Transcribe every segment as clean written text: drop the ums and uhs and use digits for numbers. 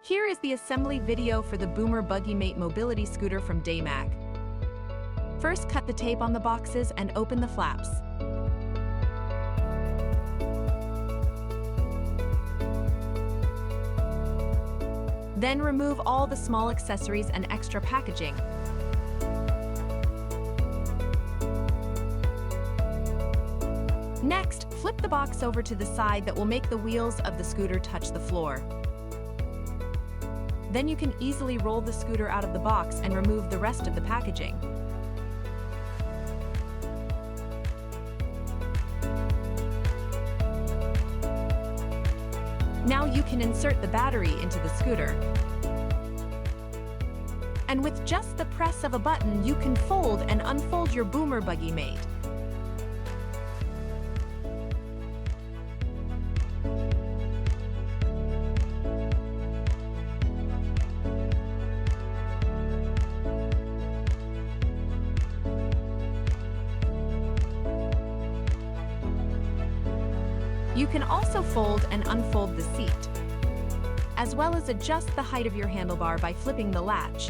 Here is the assembly video for the Boomerbuggy Mate mobility scooter from Daymak. First, cut the tape on the boxes and open the flaps. Then remove all the small accessories and extra packaging. Next, flip the box over to the side that will make the wheels of the scooter touch the floor. Then you can easily roll the scooter out of the box and remove the rest of the packaging. Now you can insert the battery into the scooter. And with just the press of a button, you can fold and unfold your Boomerbuggy Mate. You can also fold and unfold the seat, as well as adjust the height of your handlebar by flipping the latch.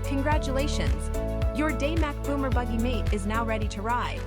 Congratulations! Your Daymak Boomerbuggy Mate is now ready to ride.